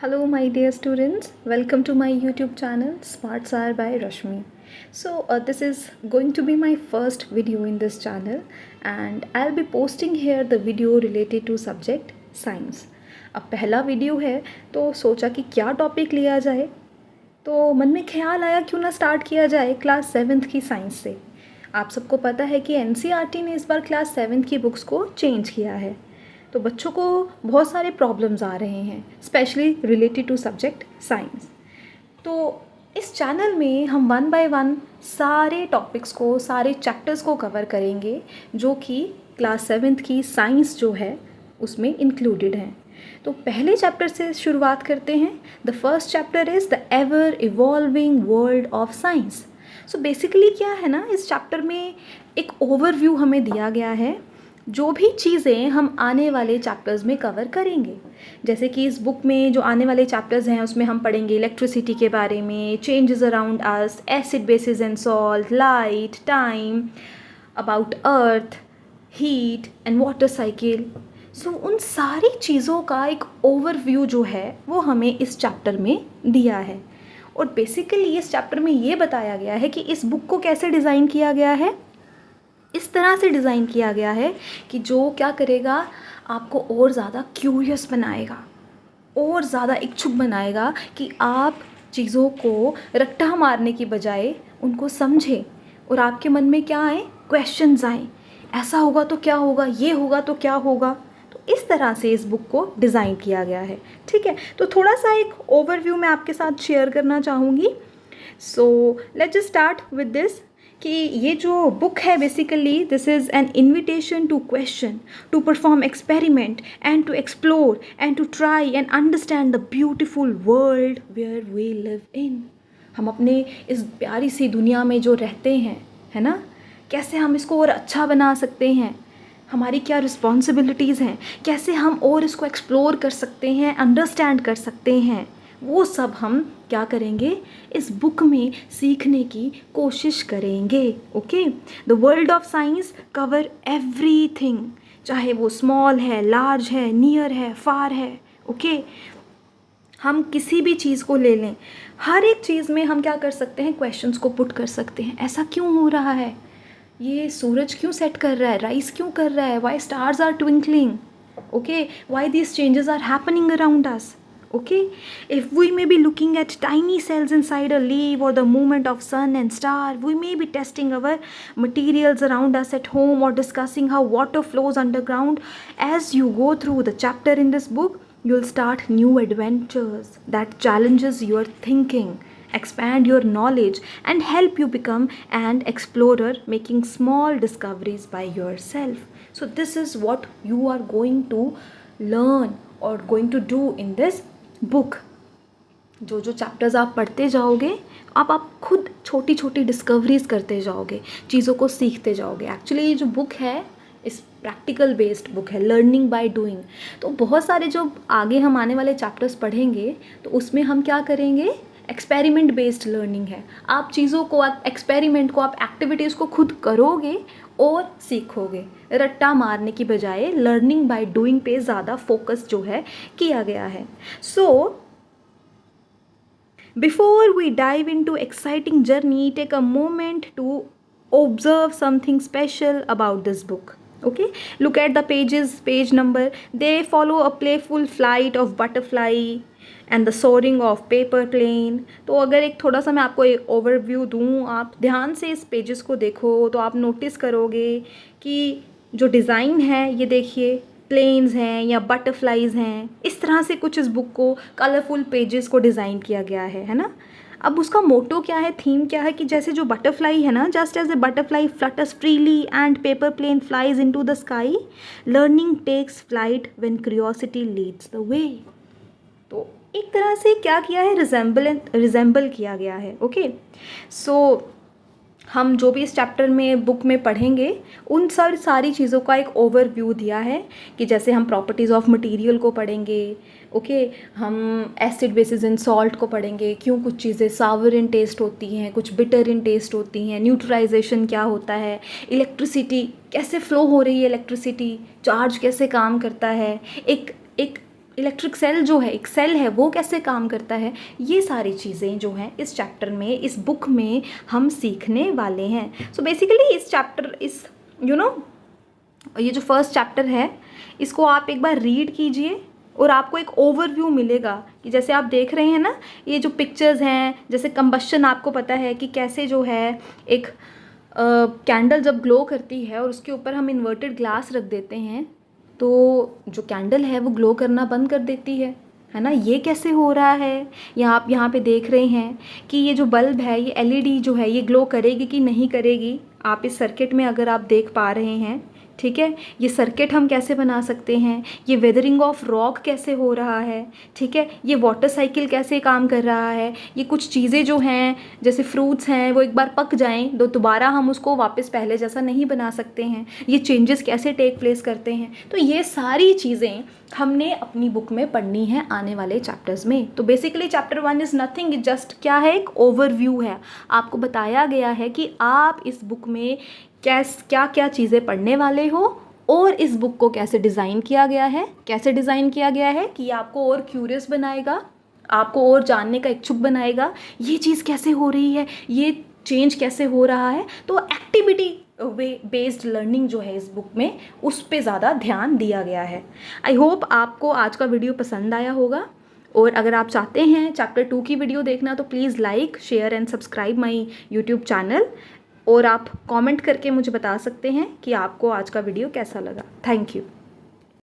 Hello, my dear students. Welcome to my YouTube channel Smart Sar by Rashmi. This is going to be my first video in this channel, and I'll be posting here the video related to subject science. अब पहला video है तो सोचा कि क्या topic लिया जाए, तो मन में ख्याल आया क्यों ना स्टार्ट किया जाए क्लास 7th की साइंस से। आप सबको पता है कि NCERT ने इस बार क्लास 7th की बुक्स को चेंज किया है, तो बच्चों को बहुत सारे प्रॉब्लम्स आ रहे हैं, specially related to subject science. तो इस चैनल में हम 1 बाय 1 सारे टॉपिक्स को, सारे चैप्टर्स को कवर करेंगे जो कि क्लास 7th की साइंस जो है उसमें इंक्लूडेड हैं। तो पहले चैप्टर से शुरुआत करते हैं। The first chapter is the ever evolving world of science. So basically क्या है ना, इस चैप्टर में एक ओवरव्यू हमें दिया गया है, जो भी चीज़ें हम आने वाले चैप्टर्स में कवर करेंगे। जैसे कि इस बुक में जो आने वाले चैप्टर्स हैं उसमें हम पढ़ेंगे इलेक्ट्रिसिटी के बारे में, changes around us, acid bases and salt, light, time, about earth, heat and water cycle. So उन सारी चीज़ों का एक ओवरव्यू जो है वो हमें इस चैप्टर में दिया है। और बेसिकली इस चैप्टर में ये बताया गया है कि इस बुक को कैसे डिज़ाइन किया गया है। इस तरह से डिज़ाइन किया गया है कि जो क्या करेगा, आपको और ज़्यादा क्यूरियस बनाएगा, और ज़्यादा इच्छुक बनाएगा कि आप चीज़ों को रट्टा मारने की बजाय उनको समझें और आपके मन में क्या आए, क्वेश्चंस आए, ऐसा होगा तो क्या होगा, ये होगा तो क्या होगा। तो इस तरह से इस बुक को डिज़ाइन किया गया है। ठीक है, तो थोड़ा सा एक ओवरव्यू मैं आपके साथ शेयर करना चाहूँगी। So let's just start with this कि ये जो बुक है basically this is an invitation to question, to perform experiment and to explore and to try and understand the beautiful world where we live in. हम अपने इस प्यारी सी दुनिया में जो रहते हैं, है ना, कैसे हम इसको और अच्छा बना सकते हैं, हमारी क्या रिस्पॉन्सिबिलिटीज़ हैं, कैसे हम और इसको एक्सप्लोर कर सकते हैं, अंडरस्टैंड कर सकते हैं, वो सब हम क्या करेंगे, इस बुक में सीखने की कोशिश करेंगे। Okay, the world of science cover everything, चाहे वो स्मॉल है, लार्ज है, नियर है, फार है। ओके, हम किसी भी चीज़ को ले लें, हर एक चीज़ में हम क्या कर सकते हैं, क्वेश्चंस को पुट कर सकते हैं। ऐसा क्यों हो रहा है, ये सूरज क्यों सेट कर रहा है, राइज क्यों कर रहा है, why stars are twinkling, okay, why these changes are happening around us. Okay, if we may be looking at tiny cells inside a leaf or the movement of sun and star, we may be testing our materials around us at home or discussing how water flows underground. As you go through the chapter in this book, you'll start new adventures that challenges your thinking, expand your knowledge and help you become an explorer, making small discoveries by yourself. So this is what you are going to learn or going to do in this book. जो जो chapters आप पढ़ते जाओगे, आप खुद छोटी छोटी discoveries करते जाओगे, चीज़ों को सीखते जाओगे। एक्चुअली ये जो बुक है इस प्रैक्टिकल बेस्ड बुक है, लर्निंग बाय डूइंग। तो बहुत सारे जो आगे हम आने वाले चैप्टर्स पढ़ेंगे तो उसमें हम क्या करेंगे, एक्सपेरिमेंट बेस्ड लर्निंग है। आप चीज़ों को, आप एक्सपेरिमेंट को, आप एक्टिविटीज़ को खुद करोगे और सीखोगे, रट्टा मारने की बजाय लर्निंग बाय डूइंग पे ज़्यादा फोकस जो है किया गया है। So before we dive into exciting journey, take a moment to observe something special about this book. Okay, look at the pages, page number. They follow a playful flight of butterfly and the soaring of paper plane. तो अगर एक थोड़ा सा मैं आपको एक overview दूँ, आप ध्यान से इस पेजेस को देखो तो आप नोटिस करोगे कि जो डिज़ाइन है ये देखिए, प्लेन्स हैं या बटरफ्लाइज हैं, इस तरह से कुछ इस बुक को कलरफुल पेजेस को डिज़ाइन किया गया है ना। अब उसका मोटो क्या है, थीम क्या है, कि जैसे जो बटरफ्लाई है ना, just as a butterfly flutters freely and paper plane flies into the sky, learning takes flight when curiosity leads the way. तो एक तरह से क्या किया है, रिजेंबल किया गया है। ओके, सो हम जो भी इस चैप्टर में बुक में पढ़ेंगे उन सारी चीज़ों का एक ओवरव्यू दिया है कि जैसे हम प्रॉपर्टीज़ ऑफ मटेरियल को पढ़ेंगे। ओके, हम एसिड बेसिस इन सॉल्ट को पढ़ेंगे, क्यों कुछ चीज़ें सावर इन टेस्ट होती हैं, कुछ बिटर इन टेस्ट होती हैं, न्यूट्रलाइजेशन क्या होता है, इलेक्ट्रिसिटी कैसे फ़्लो हो रही है, इलेक्ट्रिसिटी चार्ज कैसे काम करता है, एक इलेक्ट्रिक सेल जो है, एक सेल है, वो कैसे काम करता है, ये सारी चीज़ें जो हैं इस चैप्टर में, इस बुक में हम सीखने वाले हैं। सो बेसिकली इस चैप्टर, इस ये जो फर्स्ट चैप्टर है, इसको आप एक बार रीड कीजिए और आपको एक ओवरव्यू मिलेगा कि जैसे आप देख रहे हैं ना, ये जो पिक्चर्स हैं, जैसे कंबशन, आपको पता है कि कैसे जो है एक कैंडल जब ग्लो करती है और उसके ऊपर हम इन्वर्टेड ग्लास रख देते हैं तो जो कैंडल है वो ग्लो करना बंद कर देती है ना। ये कैसे हो रहा है, आप यहाँ पे देख रहे हैं कि ये जो बल्ब है, ये एलईडी जो है, ये ग्लो करेगी कि नहीं करेगी। आप इस सर्किट में अगर आप देख पा रहे हैं, ठीक है, ये सर्किट हम कैसे बना सकते हैं, ये वेदरिंग ऑफ रॉक कैसे हो रहा है, ठीक है, ये वाटर साइकिल कैसे काम कर रहा है, ये कुछ चीज़ें जो हैं जैसे फ्रूट्स हैं वो एक बार पक जाएं तो दोबारा हम उसको वापस पहले जैसा नहीं बना सकते हैं, ये चेंजेस कैसे टेक प्लेस करते हैं। तो ये सारी चीज़ें हमने अपनी बुक में पढ़नी है आने वाले चैप्टर्स में। तो basically chapter 1 is nothing, just क्या है, एक ओवरव्यू है। आपको बताया गया है कि आप इस बुक में क्या क्या चीज़ें पढ़ने वाले हो और इस बुक को कैसे डिज़ाइन किया गया है, कैसे डिज़ाइन किया गया है कि आपको और क्यूरियस बनाएगा, आपको और जानने का इच्छुक बनाएगा, ये चीज़ कैसे हो रही है, ये चेंज कैसे हो रहा है। तो एक्टिविटी बेस्ड लर्निंग जो है इस बुक में, उस पे ज़्यादा ध्यान दिया गया है। आई होप आपको आज का वीडियो पसंद आया होगा, और अगर आप चाहते हैं चैप्टर 2 की वीडियो देखना तो please like, share and subscribe my YouTube channel, और आप कमेंट करके मुझे बता सकते हैं कि आपको आज का वीडियो कैसा लगा। Thank you.